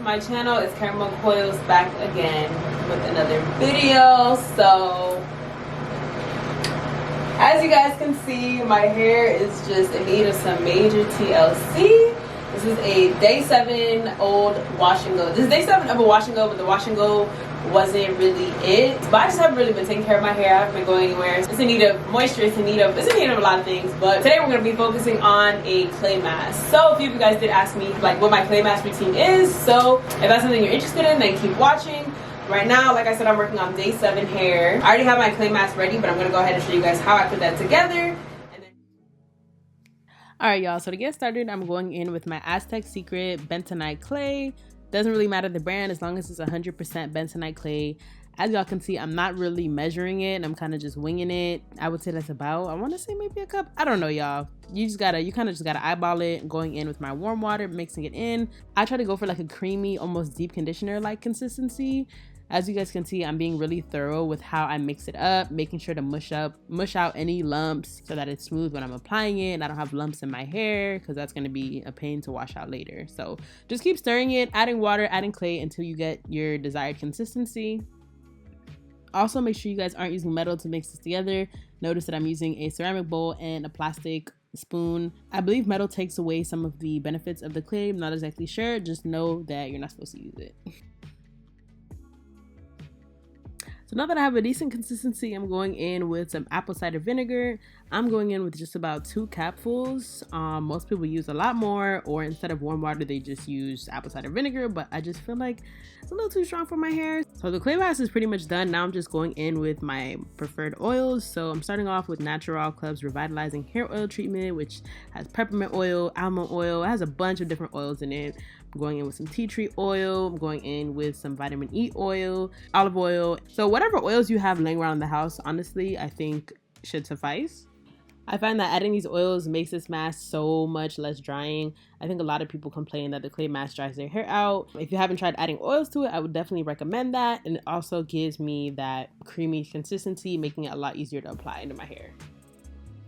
my channel. It's Caramel Coils back again with another video. So as you guys can see, my hair is just in need of some major TLC. This is a day 7 old wash and go. This is day 7 of a wash and go, but the wash and go wasn't really it. But I just haven't really been taking care of my hair. I haven't been going anywhere. It's in need of moisture. It's in need of a lot of things. But today we're going to be focusing on a clay mask. So a few of you guys did ask me like what my clay mask routine is. So if that's something you're interested in, then keep watching. Right now, like I said, I'm working on day 7 hair. I already have my clay mask ready, but I'm going to go ahead and show you guys how I put that together. Alright y'all, so to get started, I'm going in with my Aztec Secret Bentonite clay. Doesn't really matter the brand as long as it's 100% Bentonite clay. As y'all can see, I'm not really measuring it. I'm kind of just winging it. I would say that's about, I want to say maybe a cup. I don't know, y'all. You kind of just gotta eyeball it. Going in with my warm water, mixing it in. I try to go for like a creamy, almost deep conditioner like consistency. As you guys can see, I'm being really thorough with how I mix it up, making sure to mush out any lumps so that it's smooth when I'm applying it and I don't have lumps in my hair, because that's going to be a pain to wash out later. So just keep stirring it, adding water, adding clay until you get your desired consistency. Also, make sure you guys aren't using metal to mix this together. Notice that I'm using a ceramic bowl and a plastic spoon. I believe metal takes away some of the benefits of the clay. I'm not exactly sure. Just know that you're not supposed to use it. So now that I have a decent consistency, I'm going in with some apple cider vinegar. I'm going in with just about 2 capfuls. Most people use a lot more, or instead of warm water, they just use apple cider vinegar, but I just feel like it's a little too strong for my hair. So the clay mask is pretty much done. Now I'm just going in with my preferred oils. So I'm starting off with Natural Club's Revitalizing Hair Oil Treatment, which has peppermint oil, almond oil. It has a bunch of different oils in it. I'm going in with some tea tree oil. I'm going in with some vitamin E oil, olive oil. So whatever oils you have laying around the house, honestly, I think should suffice. I find that adding these oils makes this mask so much less drying. I think a lot of people complain that the clay mask dries their hair out. If you haven't tried adding oils to it, I would definitely recommend that. And it also gives me that creamy consistency, making it a lot easier to apply into my hair.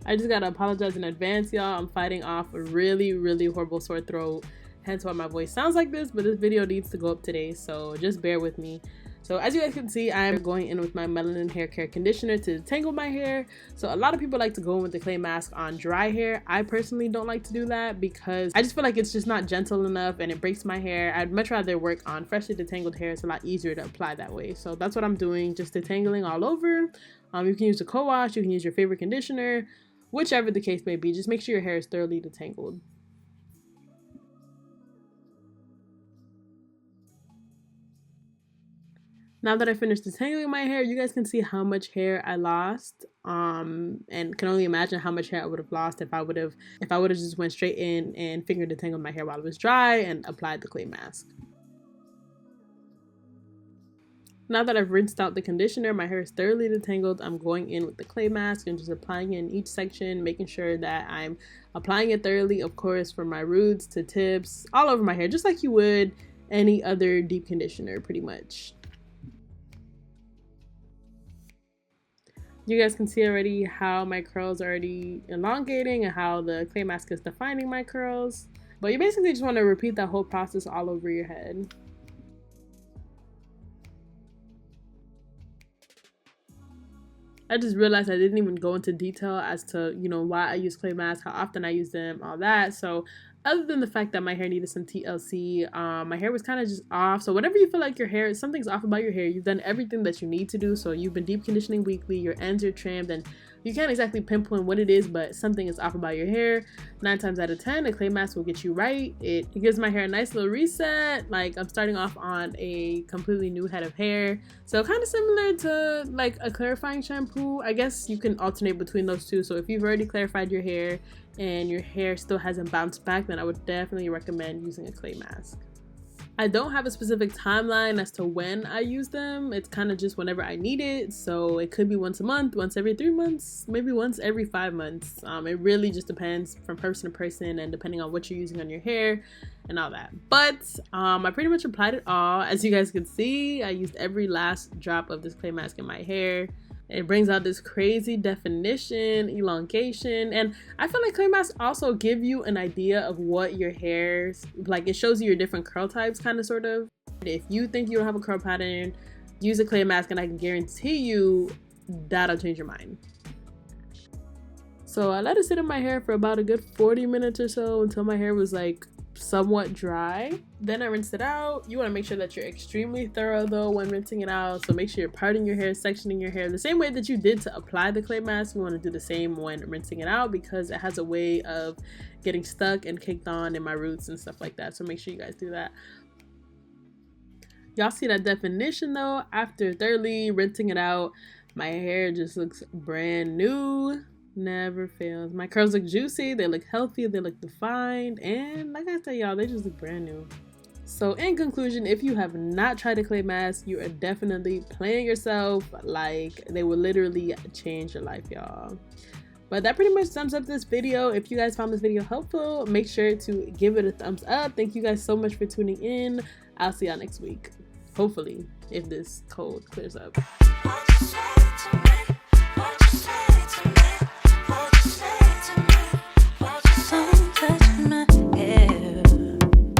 I just gotta apologize in advance, y'all. I'm fighting off a really, really horrible sore throat. Hence why my voice sounds like this, but this video needs to go up today, so just bear with me. So as you guys can see, I'm going in with my Melanin Hair Care Conditioner to detangle my hair. So a lot of people like to go in with the clay mask on dry hair. I personally don't like to do that because I just feel like it's just not gentle enough and it breaks my hair. I'd much rather work on freshly detangled hair. It's a lot easier to apply that way. So that's what I'm doing, just detangling all over. You can use a co-wash, you can use your favorite conditioner, whichever the case may be. Just make sure your hair is thoroughly detangled. Now that I finished detangling my hair, you guys can see how much hair I lost, and can only imagine how much hair I would have lost if I would have just went straight in and finger detangled my hair while it was dry and applied the clay mask. Now that I've rinsed out the conditioner, my hair is thoroughly detangled. I'm going in with the clay mask and just applying it in each section, making sure that I'm applying it thoroughly, of course, from my roots to tips, all over my hair, just like you would any other deep conditioner, pretty much. You guys can see already how my curls are already elongating and how the clay mask is defining my curls. But you basically just want to repeat that whole process all over your head. I just realized I didn't even go into detail as to, why I use clay masks, how often I use them, all that. So other than the fact that my hair needed some TLC, my hair was kind of just off. So whenever you feel like something's off about your hair, you've done everything that you need to do. So you've been deep conditioning weekly, your ends are trimmed, and you can't exactly pinpoint what it is, but something is off about your hair. 9 times out of 10, a clay mask will get you right. It gives my hair a nice little reset. Like, I'm starting off on a completely new head of hair. So kind of similar to like a clarifying shampoo. I guess you can alternate between those two. So if you've already clarified your hair and your hair still hasn't bounced back, then I would definitely recommend using a clay mask. I don't have a specific timeline as to when I use them. It's kind of just whenever I need it. So it could be once a month, once every 3 months, maybe once every 5 months. It really just depends from person to person and depending on what you're using on your hair and all that. But I pretty much applied it all. As you guys can see, I used every last drop of this clay mask in my hair. It brings out this crazy definition, elongation, and I feel like clay masks also give you an idea of what your hair's like. It shows you your different curl types, kind of, sort of. If you think you don't have a curl pattern, use a clay mask and I can guarantee you that'll change your mind. So I let it sit in my hair for about a good 40 minutes or so until my hair was like somewhat dry. Then I rinsed it out. You want to make sure that you're extremely thorough though when rinsing it out. So make sure you're parting your hair, sectioning your hair the same way that you did to apply the clay mask. You want to do the same when rinsing it out because it has a way of getting stuck and caked on in my roots and stuff like that. So make sure you guys do that. Y'all see that definition though? After thoroughly rinsing it out, my hair just looks brand new. Never fails. My curls look juicy, they look healthy, they look defined, and like I said, y'all, they just look brand new. So in conclusion, if you have not tried a clay mask, you are definitely playing yourself. Like, they will literally change your life, y'all. But that pretty much sums up this video. If you guys found this video helpful, make sure to give it a thumbs up. Thank you guys so much for tuning in. I'll see y'all next week, hopefully, if this cold clears up.